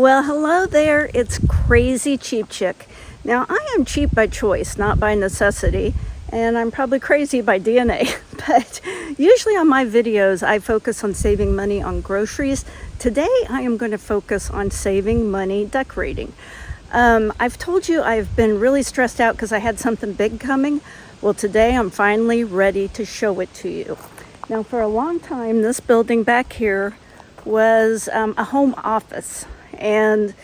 Well, hello there. It's Crazy Cheap Chick. Now, I am cheap by choice, not by necessity, and I'm probably crazy by DNA. But usually on my videos, I focus on saving money on groceries. Today, I am going to focus on saving money decorating. I've told you I've been really stressed out because I had something big coming. Well, today I'm finally ready to show it to you. Now, for a long time, this building back here was a home office. And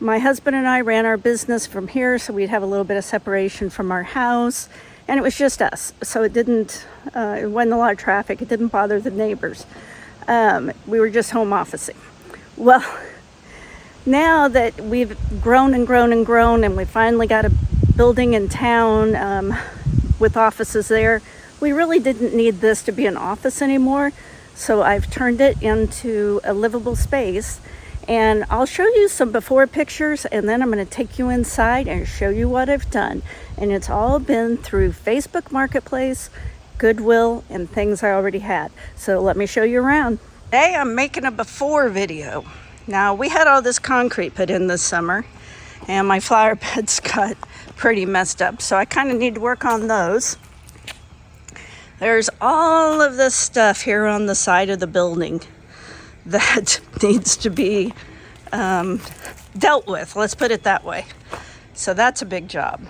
my husband and I ran our business from here, so we'd have a little bit of separation from our house. And it was just us. So it wasn't a lot of traffic. It didn't bother the neighbors. We were just home officing. Well, now that we've grown and grown and grown, and we finally got a building in town with offices there, we really didn't need this to be an office anymore. So I've turned it into a livable space. And I'll show you some before pictures, and then I'm going to take you inside and show you what I've done. And it's all been through Facebook Marketplace, Goodwill, and things I already had. So let me show you around. Today I'm making a before video. Now, we had all this concrete put in this summer, and my flower beds got pretty messed up. So I kind of need to work on those. There's all of this stuff here on the side of the building that needs to be dealt with, let's put it that way. So that's a big job.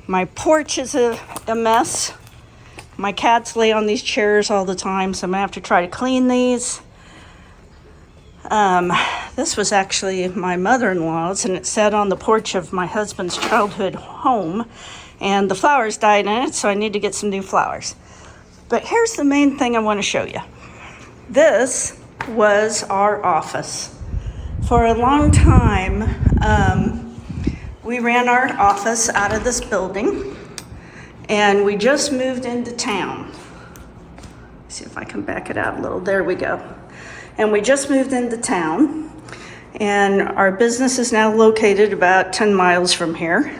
My porch is a mess. My cats lay on these chairs all the time, so I'm gonna have to try to clean these. This was actually my mother-in-law's, and it sat on the porch of my husband's childhood home, and the flowers died in it, so I need to get some new flowers. But here's the main thing I want to show you. This was our office. For a long time, we ran our office out of this building, and we just moved into town. See if I can back it out a little. There we go. And we just moved into town, and our business is now located about 10 miles from here.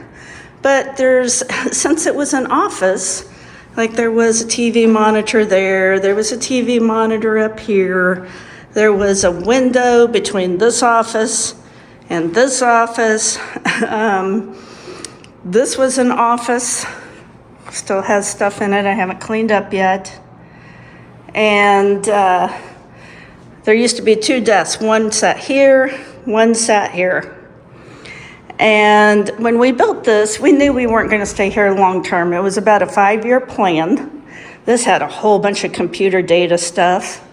But since it was an office, like there was a TV monitor there was a TV monitor up here, there was a window between this office and this office. This was an office, still has stuff in it I haven't cleaned up yet. And there used to be two desks, one sat here, one sat here. And when we built this, we knew we weren't going to stay here long term. It was about a 5-year plan. This had a whole bunch of computer data stuff.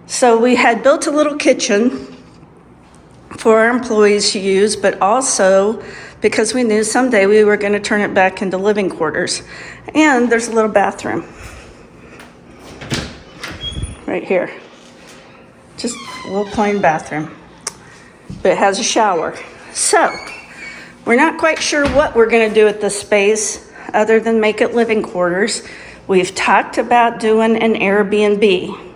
So we had built a little kitchen for our employees to use, but also because we knew someday we were going to turn it back into living quarters. And there's a little bathroom right here. Just a little plain bathroom, but it has a shower. So we're not quite sure what we're going to do with this space other than make it living quarters. We've talked about doing an Airbnb,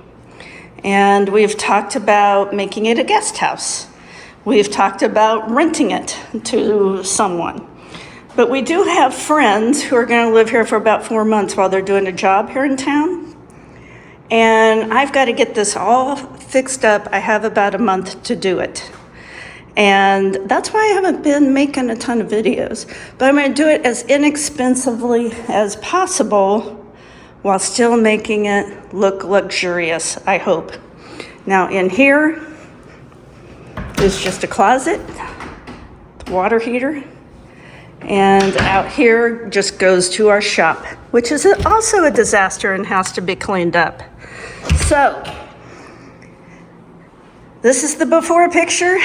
and we've talked about making it a guest house. We've talked about renting it to someone. But we do have friends who are going to live here for about 4 months while they're doing a job here in town. And I've got to get this all fixed up. I have about a month to do it. And that's why I haven't been making a ton of videos. But I'm going to do it as inexpensively as possible while still making it look luxurious, I hope. Now in here is just a closet, the water heater, and out here just goes to our shop, which is also a disaster and has to be cleaned up. So this is the before picture.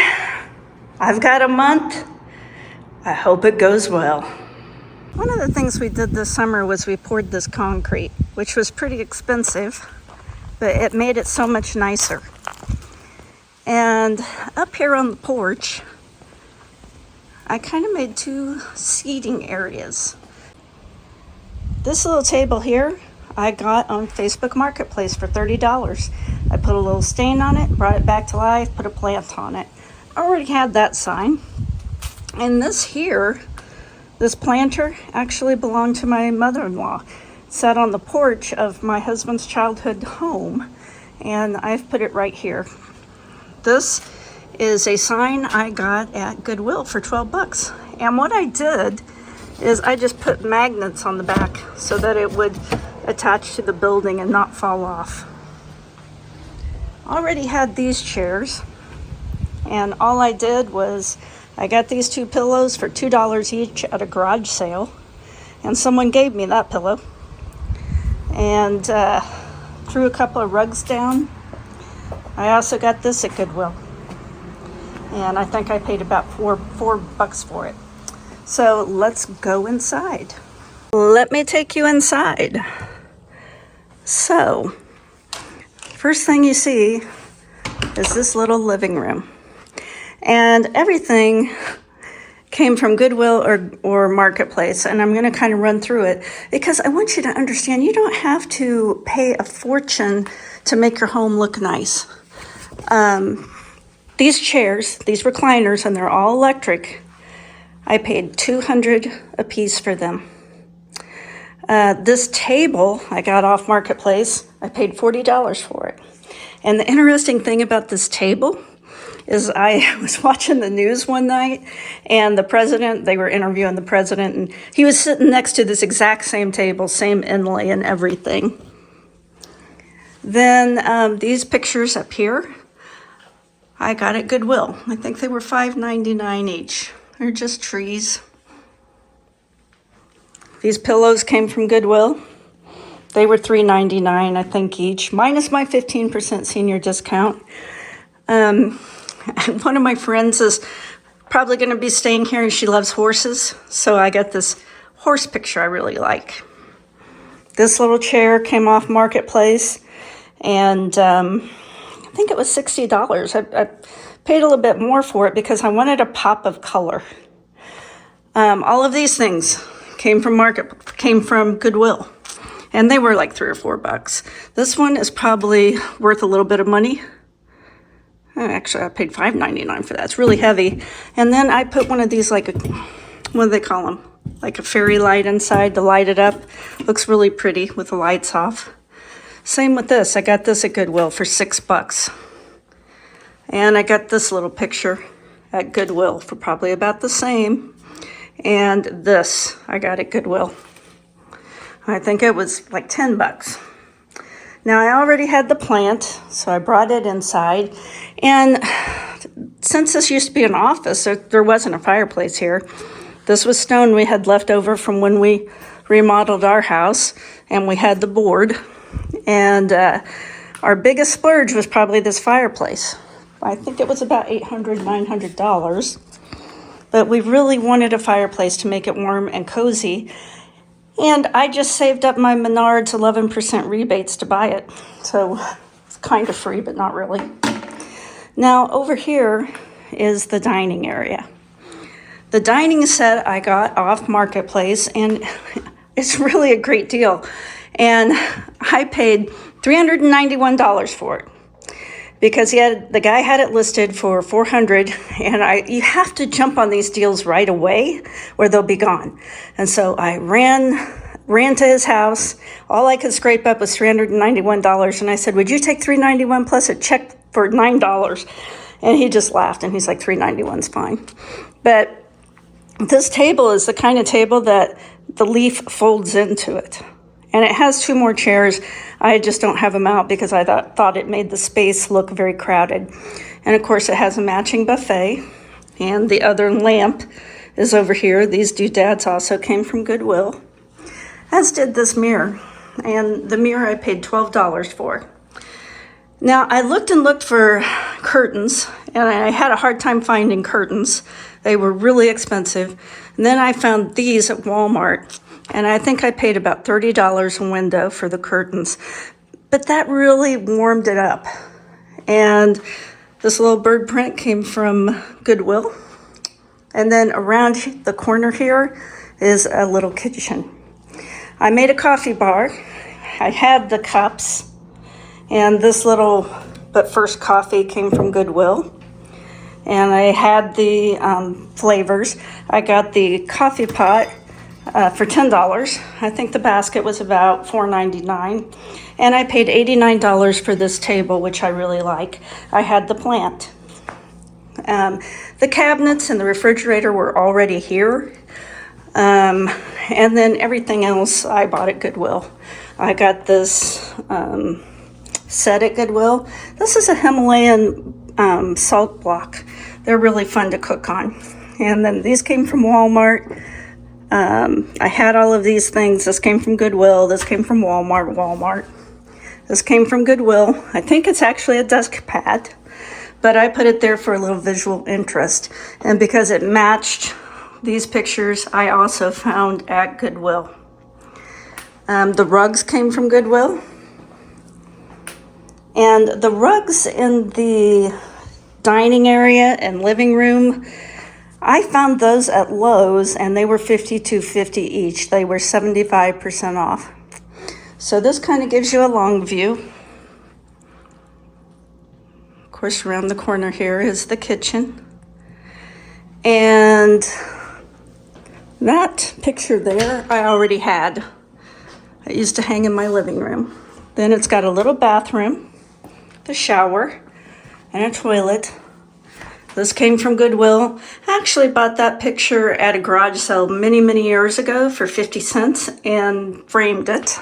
I've got a month. I hope it goes well. One of the things we did this summer was we poured this concrete, which was pretty expensive, but it made it so much nicer. And up here on the porch, I kind of made 2 seating areas. This little table here, I got on Facebook Marketplace for $30. I put a little stain on it, brought it back to life, put a plant on it. I already had that sign. And this here, this planter actually belonged to my mother-in-law. It sat on the porch of my husband's childhood home, and I've put it right here. This is a sign I got at Goodwill for 12 bucks. And what I did is I just put magnets on the back so that it would attach to the building and not fall off. Already had these chairs, and all I did was I got these 2 pillows for $2 each at a garage sale, and someone gave me that pillow, and threw a couple of rugs down. I also got this at Goodwill, and I think I paid about four bucks for it. So let's go inside. Let me take you inside. So first thing you see is this little living room, and everything came from Goodwill or Marketplace, and I'm going to kind of run through it because I want you to understand you don't have to pay a fortune to make your home look nice. These chairs, these recliners, and they're all electric, I paid $200 a piece for them. This table I got off Marketplace, I paid $40 for it. And the interesting thing about this table is I was watching the news one night, and they were interviewing the president, and he was sitting next to this exact same table, same inlay and everything. Then these pictures up here, I got at Goodwill. I think they were $5.99 each. They're just trees. These pillows came from Goodwill. They were $3.99, I think, each, minus my 15% senior discount. And one of my friends is probably going to be staying here, and she loves horses. So I got this horse picture I really like. This little chair came off Marketplace, and I think it was $60. I paid a little bit more for it because I wanted a pop of color. All of these things came from Goodwill, and they were like $3 or $4. This one is probably worth a little bit of money. Actually, I paid $5.99 for that. It's really heavy. And then I put one of these, like what do they call them? Like a fairy light inside to light it up. Looks really pretty with the lights off. Same with this. I got this at Goodwill for $6. And I got this little picture at Goodwill for probably about the same. And this I got at Goodwill. I think it was like $10. Now I already had the plant, so I brought it inside. And since this used to be an office, there wasn't a fireplace here. This was stone we had left over from when we remodeled our house, and we had the board. And our biggest splurge was probably this fireplace. I think it was about $800, $900. But we really wanted a fireplace to make it warm and cozy. And I just saved up my Menards 11% rebates to buy it. So it's kind of free, but not really. Now over here is the dining area. The dining set I got off Marketplace, and it's really a great deal. And I paid $391 for it because the guy had it listed for $400, and you have to jump on these deals right away or they'll be gone. And so I ran to his house. All I could scrape up was $391, and I said, "Would you take $391 plus a check for $9?" And he just laughed, and he's like, $391's fine. But this table is the kind of table that the leaf folds into it. And it has 2 more chairs. I just don't have them out because I thought it made the space look very crowded. And of course, it has a matching buffet. And the other lamp is over here. These doodads also came from Goodwill, as did this mirror. And the mirror I paid $12 for. Now, I looked for curtains, and I had a hard time finding curtains. They were really expensive. And then I found these at Walmart, and I think I paid about $30 a window for the curtains. But that really warmed it up. And this little bird print came from Goodwill. And then around the corner here is a little kitchen. I made a coffee bar. I had the cups, and this little But First coffee came from Goodwill. And I had the flavors. I got the coffee pot for $10. I think the basket was about $4.99. And I paid $89 for this table, which I really like. I had the plant. The cabinets and the refrigerator were already here. And then everything else I bought at Goodwill. I got this set at Goodwill. This is a Himalayan salt block. They're really fun to cook on. And then these came from Walmart. I had all of these things. This came from Goodwill. This came from Walmart. This came from Goodwill. I think it's actually a desk pad, but I put it there for a little visual interest. And because it matched these pictures, I also found at Goodwill. The rugs came from Goodwill. And the rugs in the dining area and living room, I found those at Lowe's, and they were $52.50 each. They were 75% off. So this kind of gives you a long view. Of course, around the corner here is the kitchen. And that picture there I already had. I used to hang in my living room. Then it's got a little bathroom, the shower, and a toilet. This came from Goodwill. I actually bought that picture at a garage sale many, many years ago for 50 cents and framed it.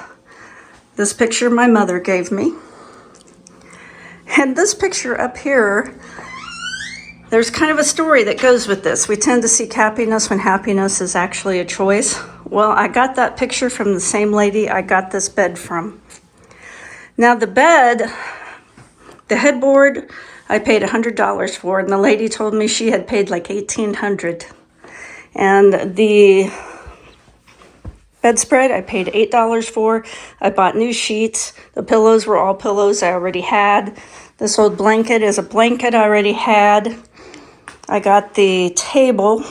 This picture my mother gave me. And this picture up here, there's kind of a story that goes with this. We tend to seek happiness when happiness is actually a choice. Well, I got that picture from the same lady I got this bed from. Now the bed, the headboard, I paid $100 for, and the lady told me she had paid like $1,800. And the bedspread I paid $8 for. I bought new sheets. The pillows were all pillows I already had. This old blanket is a blanket I already had. I got the table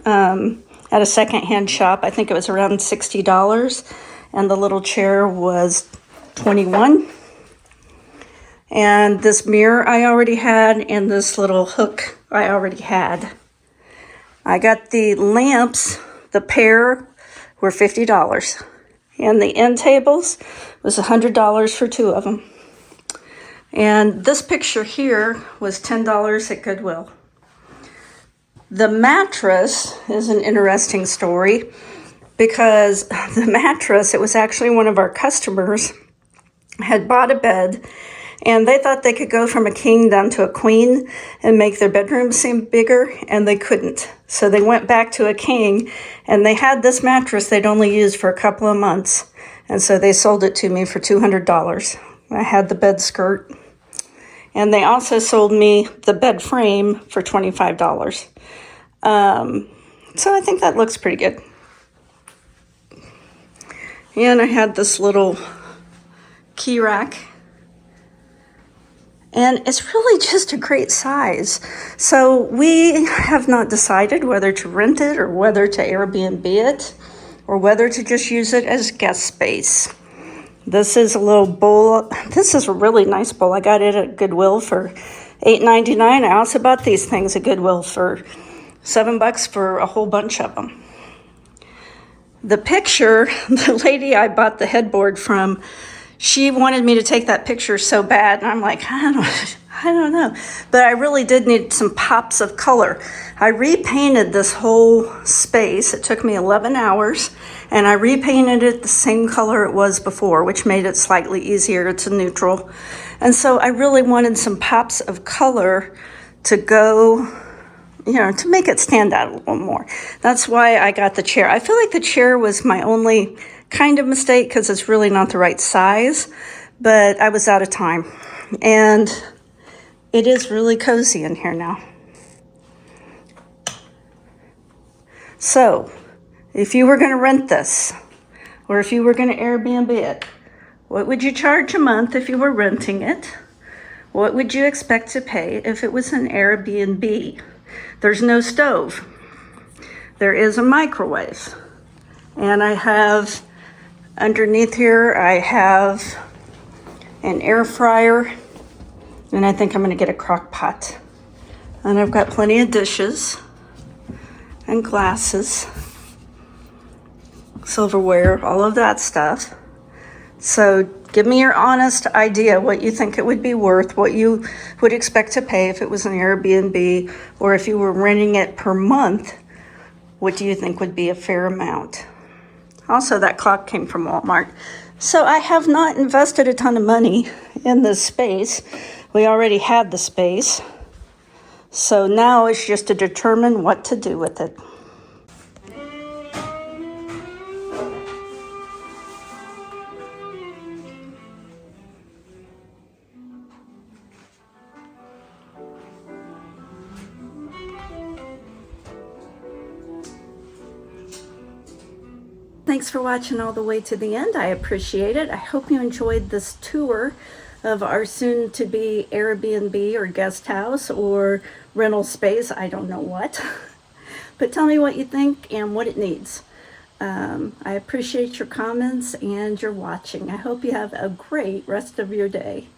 at a secondhand shop. I think it was around $60, and the little chair was $21. And this mirror I already had, and this little hook I already had. I got the lamps, the pair were $50. And the end tables was $100 for two of them. And this picture here was $10 at Goodwill. The mattress is an interesting story because the mattress, it was actually one of our customers had bought a bed, and they thought they could go from a king down to a queen and make their bedroom seem bigger, and they couldn't. So they went back to a king, and they had this mattress they'd only used for a couple of months. And so they sold it to me for $200. I had the bed skirt. And they also sold me the bed frame for $25. So I think that looks pretty good. And I had this little key rack. And it's really just a great size. So we have not decided whether to rent it or whether to Airbnb it or whether to just use it as guest space. This is a little bowl. This is a really nice bowl. I got it at Goodwill for $8.99. I also bought these things at Goodwill for $7 for a whole bunch of them. The picture, the lady I bought the headboard from, she wanted me to take that picture so bad, and I'm like, I don't know. But I really did need some pops of color. I repainted this whole space. It took me 11 hours, and I repainted it the same color it was before, which made it slightly easier to neutral. And so I really wanted some pops of color to go, to make it stand out a little more. That's why I got the chair. I feel like the chair was my only kind of mistake because it's really not the right size, but I was out of time. And it is really cozy in here now. So if you were going to rent this, or if you were going to Airbnb it, what would you charge a month if you were renting it? What would you expect to pay if it was an Airbnb? There's no stove. There is a microwave. And I have, underneath here, I have an air fryer. And I think I'm going to get a crock pot. And I've got plenty of dishes and glasses, silverware, all of that stuff. So Give me your honest idea, what you think it would be worth, what you would expect to pay if it was an Airbnb, or if you were renting it per month, what do you think would be a fair amount? Also, that clock came from Walmart. So I have not invested a ton of money in this space. We already had the space. So now it's just to determine what to do with it. Thanks for watching all the way to the end. I appreciate it. I hope you enjoyed this tour of our soon-to-be Airbnb or guest house or rental space. I don't know what. But tell me what you think and what it needs. I appreciate your comments and your watching. I hope you have a great rest of your day.